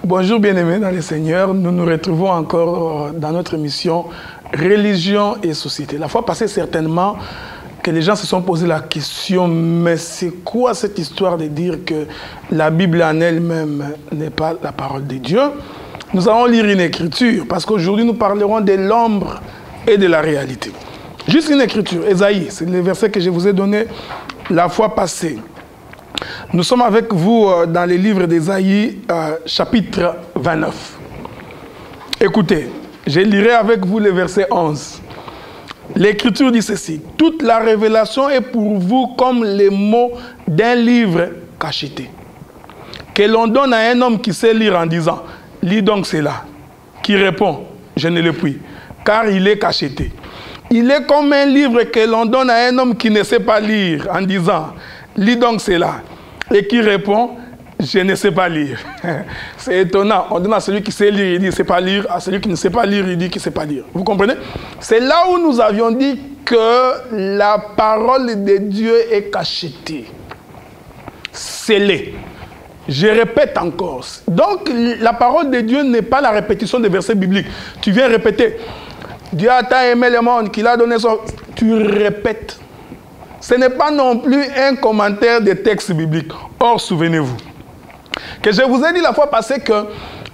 Bonjour bien-aimés dans le Seigneur, nous nous retrouvons encore dans notre émission Religion et Société. La fois passée, certainement, que les gens se sont posé la question, mais c'est quoi cette histoire de dire que la Bible en elle-même n'est pas la parole de Dieu? Nous allons lire une écriture, parce qu'aujourd'hui nous parlerons de l'ombre et de la réalité. Juste une écriture, Ésaïe, c'est le verset que je vous ai donné la fois passée. Nous sommes avec vous dans le livre d'Ésaïe, chapitre 29. Écoutez, je lirai avec vous le verset 11. L'Écriture dit ceci: « Toute la révélation est pour vous comme les mots d'un livre cacheté, que l'on donne à un homme qui sait lire en disant, « Lis donc cela », qui répond, « Je ne le puis, car il est cacheté. » Il est comme un livre que l'on donne à un homme qui ne sait pas lire en disant, « Lis donc cela », et qui répond, « Je ne sais pas lire. » C'est étonnant. On donne à celui qui sait lire, il dit « ne sait pas lire ». À celui qui ne sait pas lire, il dit qu'il ne sait pas lire. Vous comprenez? C'est là où nous avions dit que la parole de Dieu est cachetée, scellée. Je répète encore. Donc, la parole de Dieu n'est pas la répétition des versets bibliques. Tu viens répéter. Dieu a tant aimé le monde qu'il a donné son... Tu répètes. Ce n'est pas non plus un commentaire des textes bibliques. Or, souvenez-vous que je vous ai dit la fois passée que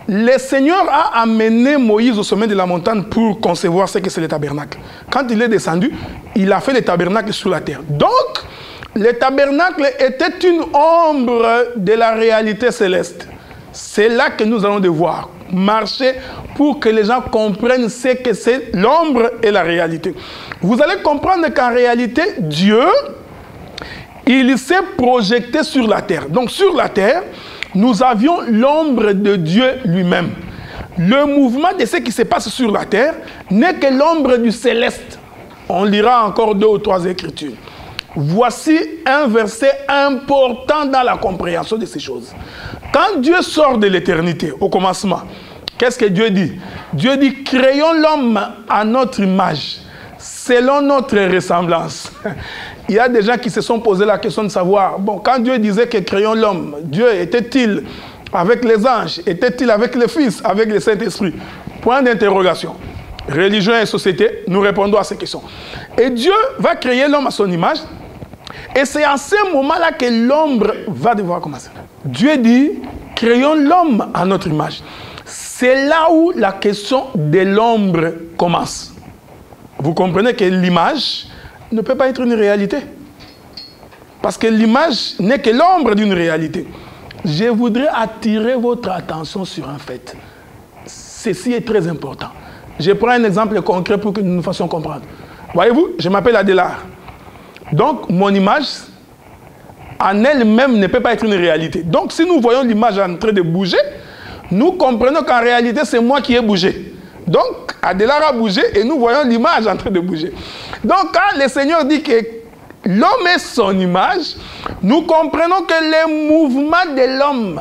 le Seigneur a amené Moïse au sommet de la montagne pour concevoir ce que c'est le tabernacle. Quand il est descendu, il a fait le tabernacle sur la terre. Donc, le tabernacle était une ombre de la réalité céleste. C'est là que nous allons devoir marcher pour que les gens comprennent ce que c'est l'ombre et la réalité. Vous allez comprendre qu'en réalité, Dieu, il s'est projeté sur la terre. Donc sur la terre, nous avions l'ombre de Dieu lui-même. Le mouvement de ce qui se passe sur la terre n'est que l'ombre du céleste. On lira encore 2 ou 3 écritures. Voici un verset important dans la compréhension de ces choses. Quand Dieu sort de l'éternité, au commencement, qu'est-ce que Dieu dit? Dieu dit, créons l'homme à notre image, selon notre ressemblance. Il y a des gens qui se sont posé la question de savoir, bon, quand Dieu disait que créons l'homme, Dieu était-il avec les anges? Était-il avec le Fils, avec le Saint-Esprit? Point d'interrogation. Religion et société, nous répondons à ces questions. Et Dieu va créer l'homme à son image, et c'est à ce moment-là que l'ombre va devoir commencer. Dieu dit, créons l'homme à notre image. C'est là où la question de l'ombre commence. Vous comprenez que l'image ne peut pas être une réalité. Parce que l'image n'est que l'ombre d'une réalité. Je voudrais attirer votre attention sur un fait. Ceci est très important. Je prends un exemple concret pour que nous nous fassions comprendre. Voyez-vous, je m'appelle Adélard. Donc, mon image, en elle-même, ne peut pas être une réalité. Donc, si nous voyons l'image en train de bouger, nous comprenons qu'en réalité, c'est moi qui ai bougé. Donc, Adélard a bougé et nous voyons l'image en train de bouger. Donc, quand le Seigneur dit que l'homme est son image, nous comprenons que les mouvements de l'homme,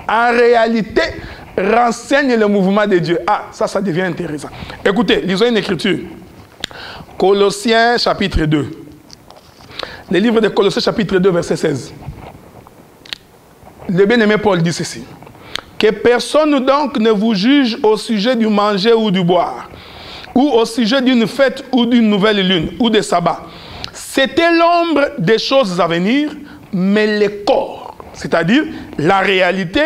en réalité, renseignent le mouvement de Dieu. Ah, ça devient intéressant. Écoutez, lisons une écriture. Colossiens, chapitre 2. Le livre de Colossiens, chapitre 2, verset 16. Le bien-aimé Paul dit ceci. Que personne donc ne vous juge au sujet du manger ou du boire, ou au sujet d'une fête ou d'une nouvelle lune, ou des sabbats. C'était l'ombre des choses à venir, mais le corps, c'est-à-dire la réalité,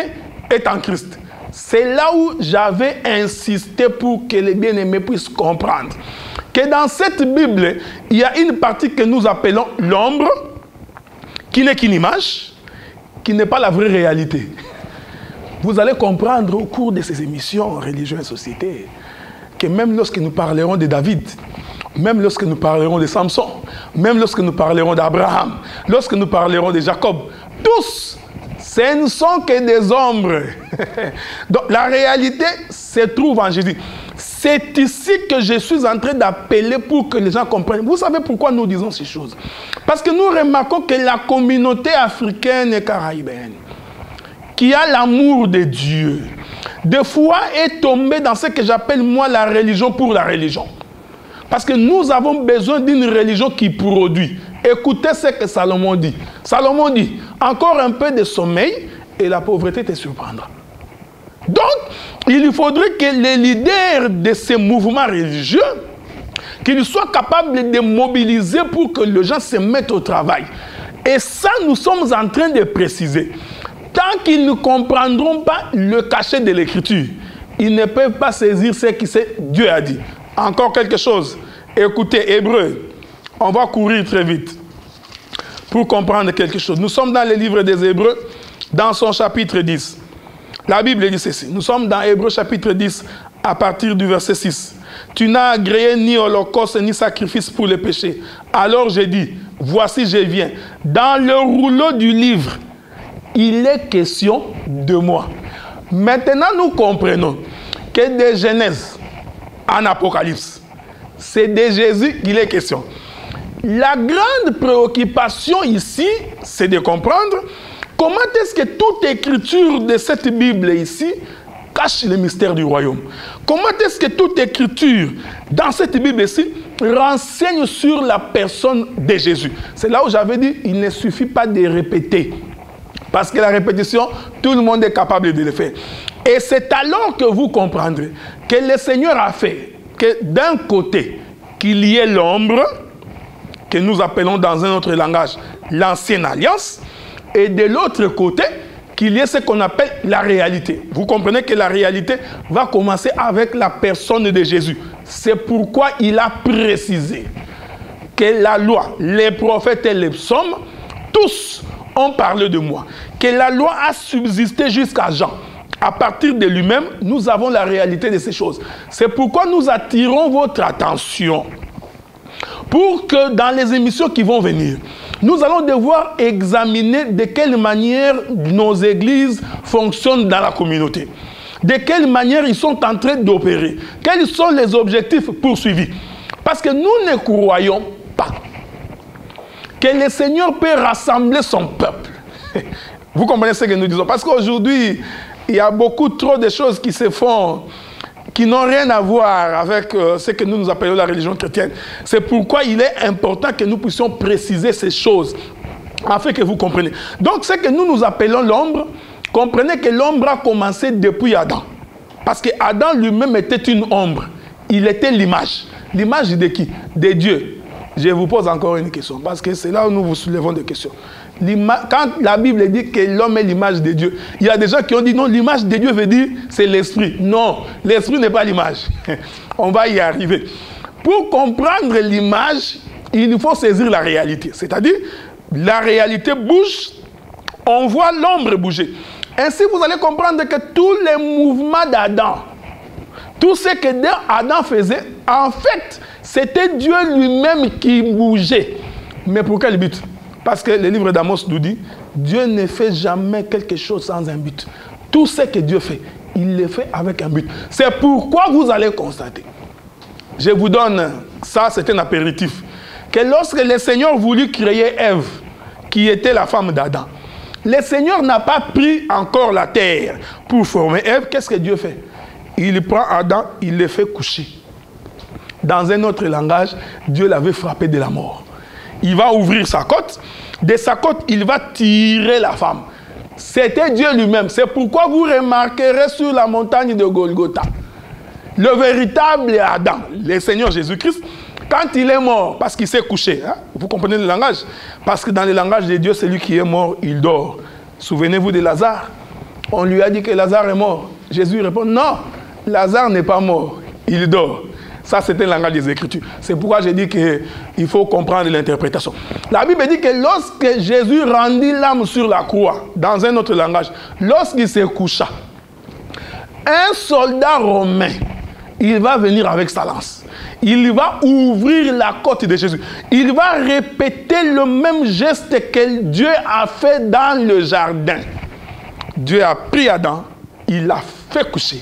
est en Christ. C'est là où j'avais insisté pour que les bien-aimés puissent comprendre que dans cette Bible, il y a une partie que nous appelons l'ombre, qui n'est qu'une image, qui n'est pas la vraie réalité. Vous allez comprendre au cours de ces émissions Religion et Société que même lorsque nous parlerons de David, même lorsque nous parlerons de Samson, même lorsque nous parlerons d'Abraham, lorsque nous parlerons de Jacob, tous, ce ne sont que des ombres. Donc la réalité se trouve en Jésus. C'est ici que je suis en train d'appeler pour que les gens comprennent. Vous savez pourquoi nous disons ces choses? Parce que nous remarquons que la communauté africaine et caribéenne, qui a l'amour de Dieu, des fois est tombée dans ce que j'appelle moi la religion pour la religion. Parce que nous avons besoin d'une religion qui produit. Écoutez ce que Salomon dit. Salomon dit, encore un peu de sommeil et la pauvreté te surprendra. Donc, il faudrait que les leaders de ces mouvements religieux, qu'ils soient capables de mobiliser pour que les gens se mettent au travail. Et ça, nous sommes en train de préciser. Tant qu'ils ne comprendront pas le cachet de l'écriture, ils ne peuvent pas saisir ce que Dieu a dit. Encore quelque chose. Écoutez, Hébreux, on va courir très vite pour comprendre quelque chose. Nous sommes dans le livre des Hébreux, dans son chapitre 10. La Bible dit ceci. Nous sommes dans Hébreux chapitre 10, à partir du verset 6. Tu n'as agréé ni holocauste ni sacrifice pour les péchés. Alors j'ai dit, voici je viens. Dans le rouleau du livre, il est question de moi. Maintenant, nous comprenons que de Genèse en Apocalypse, c'est de Jésus qu'il est question. La grande préoccupation ici, c'est de comprendre comment est-ce que toute écriture de cette Bible ici cache le mystère du royaume. Comment est-ce que toute écriture dans cette Bible ici renseigne sur la personne de Jésus. C'est là où j'avais dit, il ne suffit pas de répéter. Parce que la répétition, tout le monde est capable de le faire. Et c'est alors que vous comprendrez que le Seigneur a fait que d'un côté, qu'il y ait l'ombre, que nous appelons dans un autre langage l'ancienne alliance, et de l'autre côté, qu'il y ait ce qu'on appelle la réalité. Vous comprenez que la réalité va commencer avec la personne de Jésus. C'est pourquoi il a précisé que la loi, les prophètes et les psaumes, tous ont parlé de moi. Que la loi a subsisté jusqu'à Jean. À partir de lui-même, nous avons la réalité de ces choses. C'est pourquoi nous attirons votre attention pour que dans les émissions qui vont venir, nous allons devoir examiner de quelle manière nos églises fonctionnent dans la communauté. De quelle manière ils sont en train d'opérer. Quels sont les objectifs poursuivis. Parce que nous ne croyons pas que le Seigneur peut rassembler son peuple. Vous comprenez ce que nous disons? Parce qu'aujourd'hui, il y a beaucoup trop de choses qui se font, qui n'ont rien à voir avec ce que nous appelons la religion chrétienne. C'est pourquoi il est important que nous puissions préciser ces choses, afin que vous compreniez. Donc, ce que nous appelons l'ombre, comprenez que l'ombre a commencé depuis Adam. Parce que Adam lui-même était une ombre. Il était l'image. L'image de qui? De Dieu. Je vous pose encore une question, parce que c'est là où nous vous soulevons des questions. Quand la Bible dit que l'homme est l'image de Dieu, il y a des gens qui ont dit non, l'image de Dieu veut dire c'est l'esprit. Non, l'esprit n'est pas l'image. On va y arriver. Pour comprendre l'image, il faut saisir la réalité. C'est-à-dire, la réalité bouge, on voit l'ombre bouger. Ainsi, vous allez comprendre que tous les mouvements d'Adam, tout ce que Adam faisait, en fait, c'était Dieu lui-même qui bougeait. Mais pour quel but? Parce que le livre d'Amos nous dit, Dieu ne fait jamais quelque chose sans un but. Tout ce que Dieu fait, il le fait avec un but. C'est pourquoi vous allez constater. Je vous donne, ça c'est un apéritif, que lorsque le Seigneur voulut créer Ève, qui était la femme d'Adam, le Seigneur n'a pas pris encore la terre pour former Ève. Qu'est-ce que Dieu fait? Il prend Adam, il le fait coucher. Dans un autre langage, Dieu l'avait frappé de la mort. Il va ouvrir sa côte. De sa côte, il va tirer la femme. C'était Dieu lui-même. C'est pourquoi vous remarquerez sur la montagne de Golgotha, le véritable Adam, le Seigneur Jésus-Christ, quand il est mort, parce qu'il s'est couché. Hein? Vous comprenez le langage? Parce que dans le langage de Dieu, celui qui est mort, il dort. Souvenez-vous de Lazare. On lui a dit que Lazare est mort. Jésus répond, non, Lazare n'est pas mort, il dort. Ça, c'était le langage des Écritures. C'est pourquoi j'ai dit qu'il faut comprendre l'interprétation. La Bible dit que lorsque Jésus rendit l'âme sur la croix, dans un autre langage, lorsqu'il se coucha, un soldat romain, il va venir avec sa lance. Il va ouvrir la côte de Jésus. Il va répéter le même geste que Dieu a fait dans le jardin. Dieu a pris Adam, il l'a fait coucher.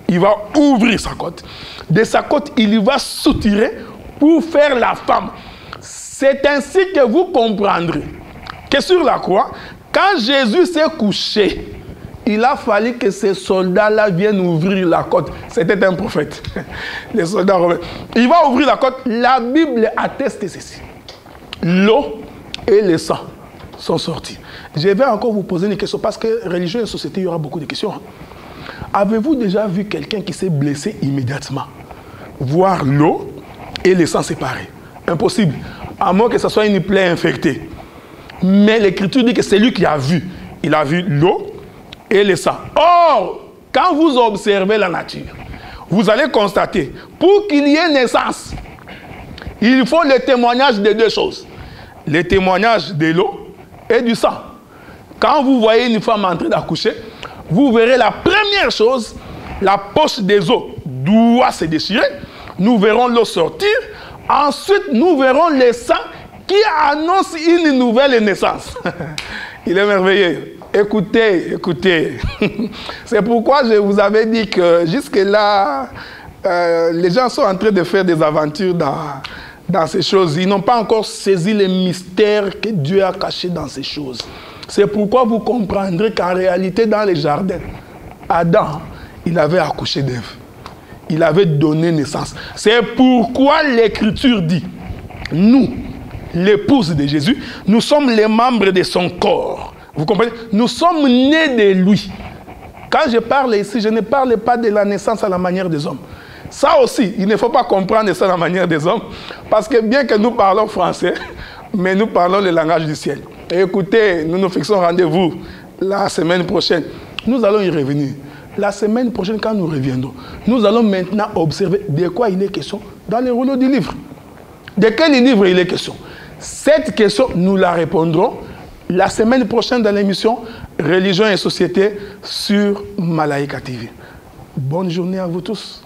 Il va ouvrir sa côte. De sa côte, il va soutirer pour faire la femme. C'est ainsi que vous comprendrez que sur la croix, quand Jésus s'est couché, il a fallu que ces soldats-là viennent ouvrir la côte. C'était un prophète. Les soldats romains. Il va ouvrir la côte. La Bible atteste ceci. L'eau et le sang sont sortis. Je vais encore vous poser une question parce que religion et société, il y aura beaucoup de questions. Avez-vous déjà vu quelqu'un qui s'est blessé immédiatement? Voir l'eau et le sang séparés. Impossible. À moins que ce soit une plaie infectée. Mais l'Écriture dit que c'est lui qui a vu. Il a vu l'eau et le sang. Or, quand vous observez la nature, vous allez constater, pour qu'il y ait naissance, il faut le témoignage de deux choses. Le témoignage de l'eau et du sang. Quand vous voyez une femme en train d'accoucher, vous verrez la première chose, la poche des os doit se déchirer. Nous verrons l'eau sortir. Ensuite, nous verrons le sang qui annonce une nouvelle naissance. Il est merveilleux. Écoutez, écoutez. C'est pourquoi je vous avais dit que jusque-là, les gens sont en train de faire des aventures dans ces choses. Ils n'ont pas encore saisi les mystères que Dieu a cachés dans ces choses. C'est pourquoi vous comprendrez qu'en réalité, dans les jardins, Adam, il avait accouché d'Ève. Il avait donné naissance. C'est pourquoi l'Écriture dit, nous, l'épouse de Jésus, nous sommes les membres de son corps. Vous comprenez? Nous sommes nés de lui. Quand je parle ici, je ne parle pas de la naissance à la manière des hommes. Ça aussi, il ne faut pas comprendre ça à la manière des hommes, parce que bien que nous parlons français, mais nous parlons le langage du ciel. Et écoutez, nous nous fixons rendez-vous la semaine prochaine. Nous allons y revenir. La semaine prochaine, quand nous reviendrons, nous allons maintenant observer de quoi il est question dans les rouleaux du livre. De quel livre il est question? Cette question, nous la répondrons la semaine prochaine dans l'émission Religion et Société sur Malaika TV. Bonne journée à vous tous.